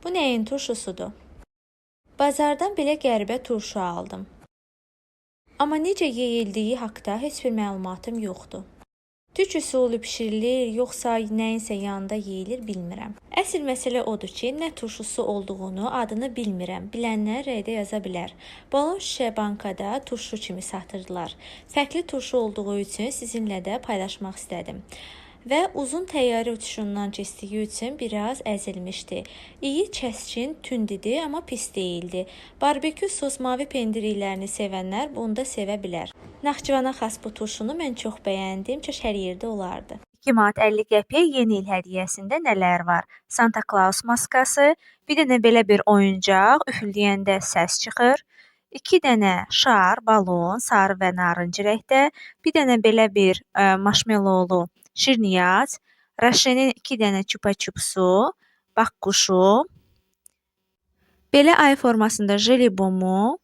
Bu nəyin turşusudur? Bazardan belə qəribə turşu aldım. Amma necə yeyildiyi haqda heç bir məlumatım yoxdur. Türk usulü bişirilir, yoxsa nəyinsə yanında yeyilir bilmirəm. Əsl məsələ odur ki, nə turşusu olduğunu, adını bilmirəm. Bilənlər rəydə yaza bilər. Balon şüşə bankada turşu kimi satırdılar. Fərqli turşu olduğu üçün sizinlə də paylaşmaq istədim. Və uzun təyyarə uçuşundan keçdiyi üçün biraz əzilmişdi. İyi kəskin, tünd idi, amma pis deyildi. Barbekü sos mavi pendirlərini sevənlər bunu da sevə bilər. Naxçıvana xas bu turşunu mən çox bəyəndim, çox hər yerdə olardı. 2 manat 50 qəpik yeni il hədiyyəsində nələr var? Santa Claus maskası, bir dənə belə bir oyuncaq, üfləyəndə səs çıxır. 2 dənə şar, balon, sarı və narıncı rəngdə, bir dənə belə bir marshmallowlu şirniyyat, Raşenin 2 dənə çupa-çupsu, bax quşu, belə ay formasında jelibonu,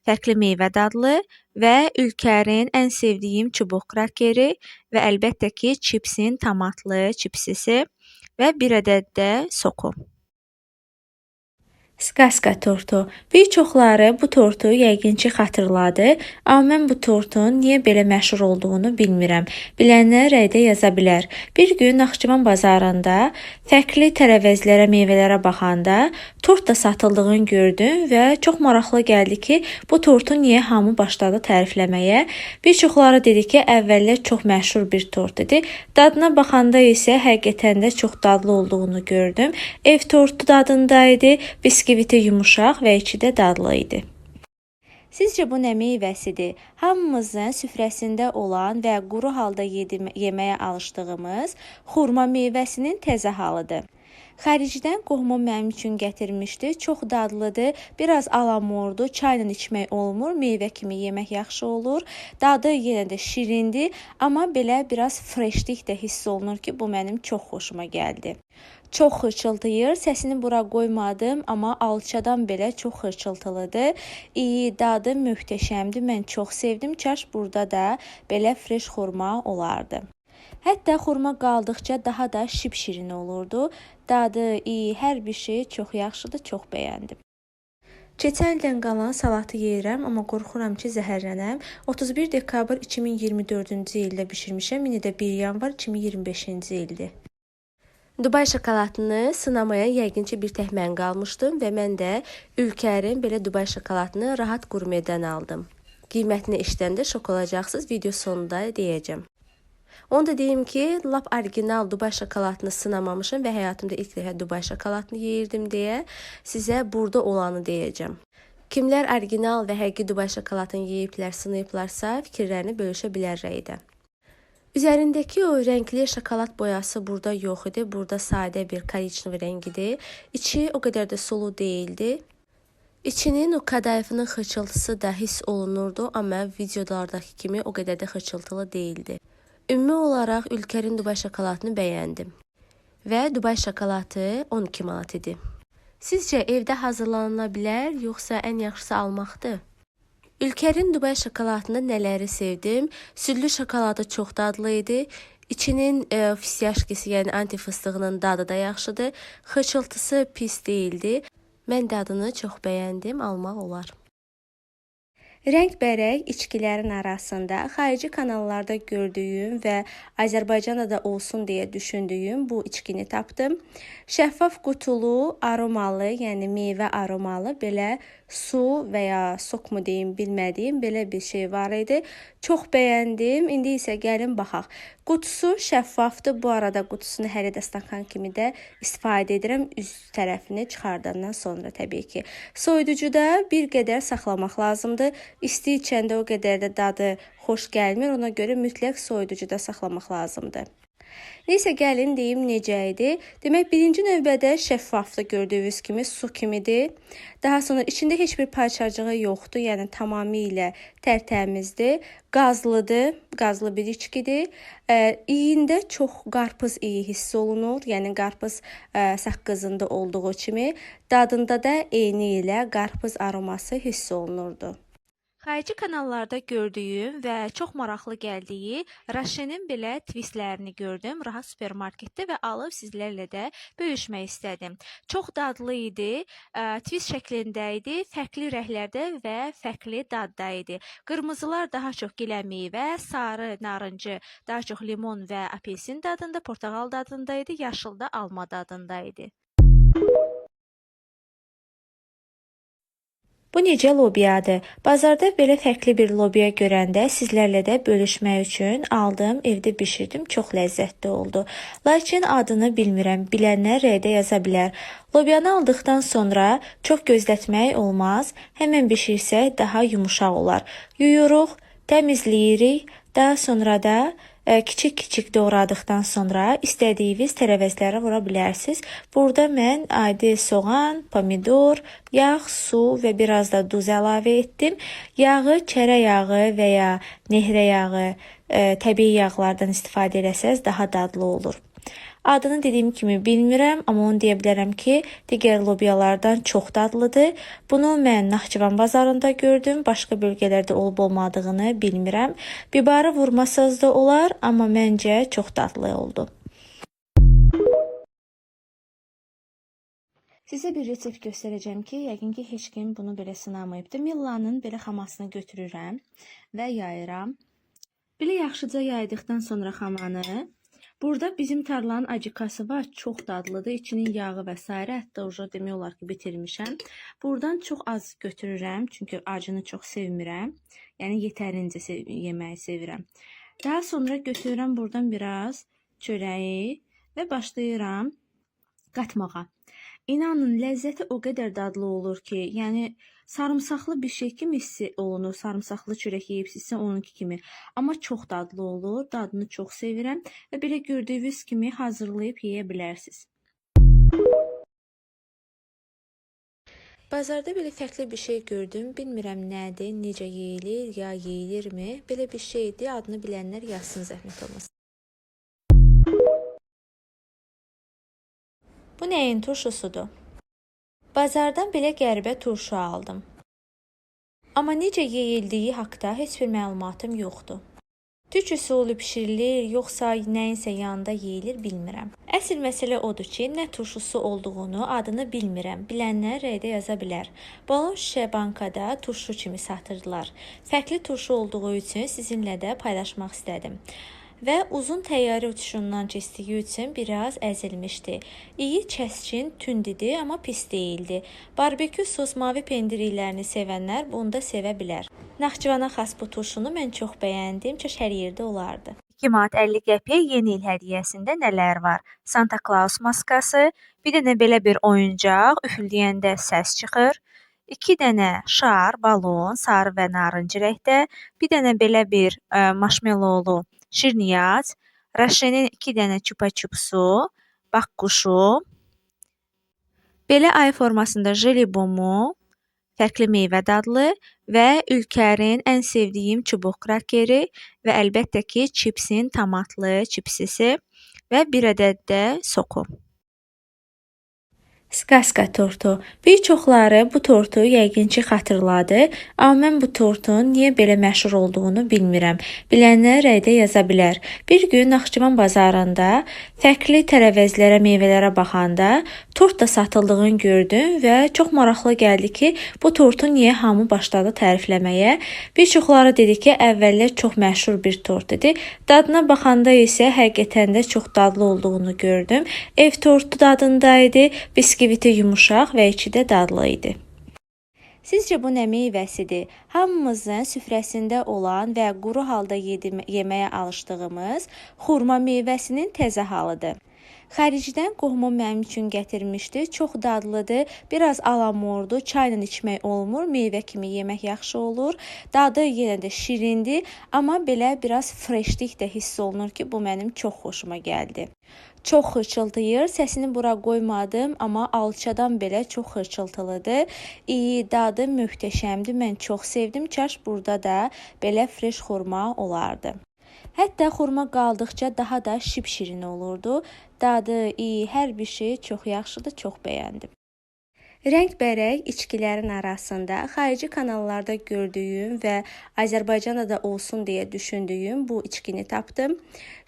fərqli meyvə dadlı və Ülkərin ən sevdiyim çubuq krakeri və əlbəttə ki, çipsin tomatlı çipsisi və bir ədəd də soku. Skaska tortu. Bir çoxları bu tortu yəqin ki xatırladı, amma mən bu tortun niyə belə məşhur olduğunu bilmirəm. Bilənlər rəydə yaza bilər. Bir gün Naxçıvan bazarında fərqli tərəvəzlərə, meyvələrə baxanda tort da satıldığını gördüm və çox maraqlı gəldi ki, bu tortu niyə hamı başladı tərifləməyə. Bir çoxları dedi ki, əvvəllər çox məşhur bir tort idi. Dadına baxanda isə həqiqətən də çox dadlı olduğunu gördüm. Ev tortu dadındaydı. Biskviti yumuşaq və içi də dadlı idi. Sizcə bu nə meyvəsidir? Hamımızın süfrəsində olan və quru halda yeməyə alışdığımız xurma meyvəsinin təzə halıdır. Xaricdən qohumum mənim üçün gətirmişdi. Çox dadlıdır, biraz alamordur, çayla içmək olmur, meyvə kimi yemək yaxşı olur. Dadı yenə də şirindir, amma belə biraz freşlik də hiss olunur ki, bu mənim çox xoşuma gəldi. Çox xırçıldayır, səsini bura qoymadım, amma alçadan belə çox xırçıltılıdır. İyi, dadı möhtəşəmdir, mən çox sevdim. Kaş burada da belə fresh xurma olardı. Hətta xurma qaldıqca daha da şipşirin olurdu. Dadı, iyi, hər bir şey çox yaxşıdır, çox bəyəndim. Keçən ildən qalan salatı yeyirəm, amma qorxuram ki, zəhərlənəm. 31 dekabr 2024-cü ildə bişirmişəm, indi də 1 yanvar 2025-ci ildir. Dubai şokoladını sınamaya yəqin ki bir tək mən qalmışdım və mən də Ülkərin belə Dubai şokoladını Rahat Gurmedən aldım. Qiymətini eşidəndə şok olacaqsınız, video sonunda deyəcəm. Onu da deyim ki, lap orijinal Dubai şokoladını sınamamışım və həyatımda ilk dəfə Dubai şokoladını yeyirdim deyə sizə burada olanı deyəcəm. Kimlər orijinal və həqiqi Dubai şokoladını yeyiblər, sınayıblarsa fikirlərini bölüşə bilər rəydə. Üzərindəki o rəngli şokolad boyası burada yox idi. Burada sadə bir korичневый rəngidir. İçi o qədər də sulu deyildi. İçinin o kadayıfının xırçıltısı da hiss olunurdu, amma videolardakı kimi o qədər də xırçıltılı değildi. Ümumi olaraq Ülkərin Dubai şokoladını bəyəndim. Və Dubai şokoladı 12 manat idi. Sizcə evdə hazırlanıla bilər, yoxsa ən yaxşısı almaqdır? Ülkərin Dubai şokoladında nələri sevdim? Südlü şokoladı çox dadlı idi. İçinin fisiyaşkisi, yəni antifıstığının dadı da yaxşıdır. Xırçıltısı pis değildi. Mən dadını çox bəyəndim, almaq olar. Rəngbərək içkilərin arasında xarici kanallarda gördüyüm və Azərbaycanda da olsun deyə düşündüyüm bu içkini tapdım. Şəffaf qutulu, aromalı, yəni meyvə aromalı belə su və ya sok mu deyim bilmədiyim belə bir şey var idi. Çox bəyəndim. İndi isə gəlin baxaq. Qutusu şəffafdır. Bu arada qutusunu hələ də stakan kimi də istifadə edirəm. Üst tərəfini çıxardandan sonra təbii ki. Soyuducuda bir qədər saxlamaq lazımdır. İsti içəndə o qədər də dadı xoş gəlmir. Ona görə mütləq soyuducuda saxlamaq lazımdır. Neysə gəlin deyim necə idi. Demək birinci növbədə şəffafdır, gördüyünüz kimi su kimidir. Daha sonra içində heç bir parçacığı yoxdur, yəni tamamilə tərtəmizdir. Qazlıdır, qazlı bir içkidir. İyində çox qarpız iyi hiss olunur, yəni qarpız saqqızında olduğu kimi. Dadında da eyni ilə qarpız aroması hiss olunurdu. Xarici kanallarda gördüyüm və çox maraqlı gəldiyi Raşenin belə twistlərini gördüm Rahat Supermarketdə və alıb sizlərlə də bölüşmək istədim. Çox dadlı idi, twist şəklində idi, fərqli rənglərdə və fərqli dadda idi. Qırmızılar daha çox giləmeyvə, sarı, narıncı daha çox limon və apelsin dadında, portağal dadında idi, yaşıl da alma dadında idi. Bu necə lobiyadır? Bazarda belə fərqli bir lobiya görəndə sizlərlə də bölüşmək üçün aldım, evdə bişirdim. Çox ləzzətli oldu. Lakin adını bilmirəm. Bilənlər rəydə yaza bilər. Lobiyanı aldıqdan sonra çox gözlətmək olmaz. Həmən bişirsək daha yumuşaq olar. Yuyuruq, təmizləyirik. Daha sonra da kiçik-kiçik doğradıqdan sonra istədiyiniz tərəvəzləri vura bilərsiniz. Burada mən adi soğan, pomidor, yağ, su və biraz da duz əlavə etdim. Yağı çərə yağı və ya nehrə yağı, təbii yağlardan istifadə etsəz daha dadlı olur. Adını dediyim kimi bilmirəm, amma onu deyə bilərəm ki, digər lobiyalardan çox dadlıdır. Bunu mən Naxçıvan bazarında gördüm, başqa bölgələrdə olub olmadığını bilmirəm. Bibarı vurmasaz da olar, amma məncə çox dadlı oldu. Sizə bir resept göstərəcəm ki, yəqin ki, heç kim bunu belə sınamayıbdır. Millanın belə xamasını götürürəm və yayıram. Belə yaxşıca yaydıqdan sonra xamanı, burada bizim tarlanın acıkası var, çox dadlıdır. İçinin yağı və s. Hətta uca demək olar ki, bitirmişəm. Buradan çox az götürürəm, çünki acını çox sevmirəm. Yəni yetərincə yeməyi sevirəm. Daha sonra götürürəm buradan biraz çörəyi və başlayıram qatmağa. İnanın, ləzzəti o qədər dadlı olur ki, yəni sarımsaqlı bir şey kimi hiss olunur. Sarımsaqlı çörək yeyibsinizsə onunki kimi. Amma çox dadlı olur. Dadını çox sevirəm və belə gördüyünüz kimi hazırlayıb yeyə bilərsiniz. Bazarda belə fərqli bir şey gördüm. Bilmirəm nədir, necə yeyilir, ya yeyilirmi? Belə bir şeydir. Adını bilənlər yazsın, zəhmət olmasın. Bu nəyin turşusudur? Bazardan belə qəribə turşu aldım. Amma necə yeyildiyi haqda heç bir məlumatım yoxdur. Türk usulü bişirilir, yoxsa nəyinsə yanında yeyilir bilmirəm. Əsl məsələ odur ki, nə turşusu olduğunu, adını bilmirəm. Bilənlər rəydə yaza bilər. Balon şüşə bankada turşu kimi satırdılar. Fərqli turşu olduğu üçün sizinlə də paylaşmaq istədim. Və uzun təyyarə uçuşundan keçdiyi üçün biraz əzilmişdi. İyi kəskin, tünd idi, amma pis deyildi. Barbekü sos mavi pendirlərini sevənlər bunu da sevə bilər. Naxçıvana xas bu turşunu mən çox bəyəndim, çox hər yerdə olardı. 2 manat 50 qəpiyə yeni il hədiyyəsində nələr var? Santa Claus maskası, bir dənə belə bir oyuncaq, üfüldəyəndə səs çıxır. 2 dənə şar, balon, sarı və narıncı rəngdə, bir dənə belə bir marshmallowlu şirniyyat, Raşenin 2 dənə çupa-çupsu, bax quşu, belə ay formasında jelibomu, fərqli meyvə dadlı və Ülkərin ən sevdiyim çubuq krakeri və əlbəttə ki, çipsin tomatlı çipsisi və bir ədəd də soku. Skaska tortu. Bir çoxları bu tortu yəqin ki xatırladı, amma mən bu tortun niyə belə məşhur olduğunu bilmirəm. Bilənlər rəydə yaza bilər. Bir gün Naxçıvan bazarında fərqli tərəvəzlərə, meyvələrə baxanda tort da satıldığını gördüm və çox maraqlı gəldi ki, bu tortu niyə hamı başladı tərifləməyə. Bir çoxları dedi ki, əvvəllər çox məşhur bir tort idi. Dadına baxanda isə həqiqətən də çox dadlı olduğunu gördüm. Ev tortu dadındaydı, biskviti yumuşaq və içi də dadlı idi. Sizcə bu nə meyvəsidir? Hamımızın süfrəsində olan və quru halda yeməyə alışdığımız xurma meyvəsinin təzə halıdır. Xaricdən qohumum mənim üçün gətirmişdi. Çox dadlıdır, biraz alamordur, çayla içmək olmur, meyvə kimi yemək yaxşı olur. Dadı yenə də şirindir, amma belə biraz freshlik də hiss olunur ki, bu mənim çox xoşuma gəldi. Çox xırçıltıyır, səsini bura qoymadım, amma alçadan belə çox xırçıltılıdır. İyi, dadı möhtəşəmdir, mən çox sevdim. Kaş burada da belə fresh xurma olardı. Hətta xurma qaldıqca daha da şipşirin olurdu. Dadı iyi, hər bir şey çox yaxşıdır, çox bəyəndim. Rəngbərəng içkilərin arasında xarici kanallarda gördüyüm və Azərbaycanda da olsun deyə düşündüyüm bu içkini tapdım.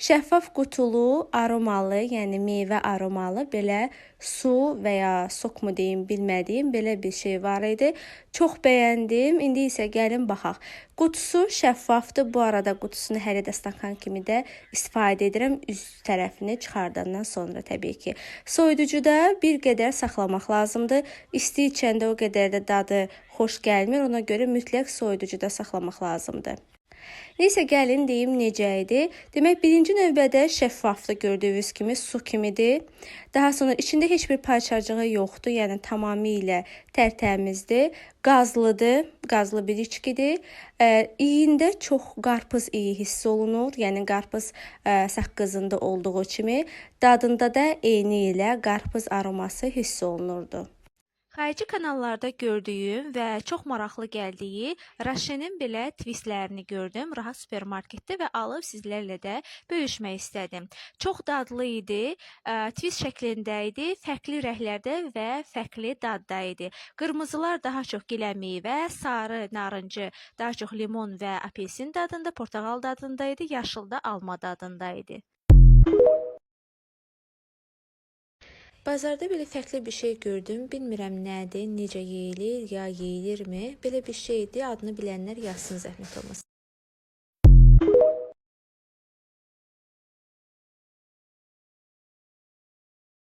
Şəffaf qutulu, aromalı, yəni meyvə aromalı belə su və ya sok mu deyim bilmədiyim belə bir şey var idi. Çox bəyəndim. İndi isə gəlin baxaq. Qutusu şəffafdır. Bu arada qutusunu hələ də stakan kimi də istifadə edirəm. Üst tərəfini çıxardandan sonra təbii ki. Soyuducuda bir qədər saxlamaq lazımdır. İsti içəndə o qədər də dadı xoş gəlmir. Ona görə mütləq soyuducuda saxlamaq lazımdır. Neysə gəlin deyim necə idi. Demək birinci növbədə şəffafdır gördüyünüz kimi su kimidir. Daha sonra içində heç bir parçacığı yoxdur. Yəni tamamilə tərtəmizdir. Qazlıdır. Qazlı bir içkidir. İyində çox qarpız iyi hiss olunur. Yəni qarpız saqqızında olduğu kimi dadında da eyni ilə qarpız aroması hiss olunurdu. Xarici kanallarda gördüyüm və çox maraqlı gəldiyi Raşenin belə twistlərini gördüm. Rahat supermarketdə və alıb sizlərlə də bölüşmək istədim. Çox dadlı idi, twist şəklində idi, fərqli rənglərdə və fərqli dadda idi. Qırmızılar daha çox gilə meyvə, sarı, narıncı daha çox limon və apelsin dadında, portağal dadında idi, yaşıl da alma dadında idi. Bazarda belə fərqli bir şey gördüm. Bilmirəm nədir, necə yeyilir, ya yeyilirmi? Belə bir şeydir. Adını bilənlər yazsın zəhmət olmasın.